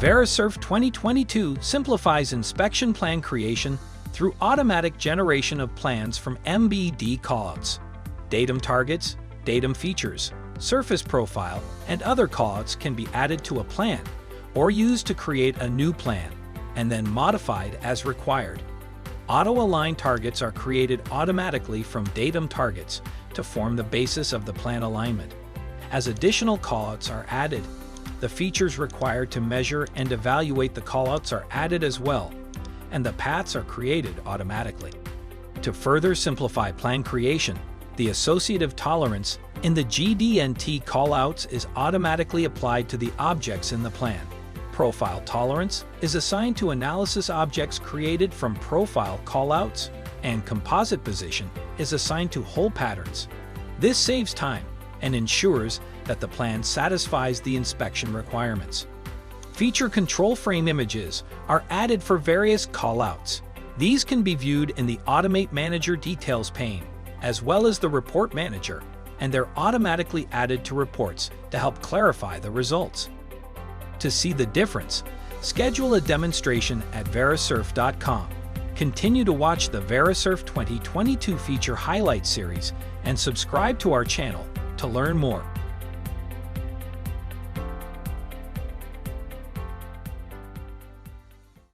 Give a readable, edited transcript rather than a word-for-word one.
Verisurf 2022 simplifies inspection plan creation through automatic generation of plans from MBD callouts. Datum targets, datum features, surface profile, and other callouts can be added to a plan or used to create a new plan, and then modified as required. Auto-aligned targets are created automatically from datum targets to form the basis of the plan alignment. As additional callouts are added, the features required to measure and evaluate the callouts are added as well, and the paths are created automatically. To further simplify plan creation, the associative tolerance in the GD&T callouts is automatically applied to the objects in the plan. Profile tolerance is assigned to analysis objects created from profile callouts, and composite position is assigned to hole patterns. This saves time and ensures that the plan satisfies the inspection requirements. Feature control frame images are added for various callouts. These can be viewed in the Automate Manager Details pane, as well as the Report Manager, and they're automatically added to reports to help clarify the results. To see the difference, schedule a demonstration at Verisurf.com. Continue to watch the Verisurf 2022 Feature Highlight series and subscribe to our channel to learn more.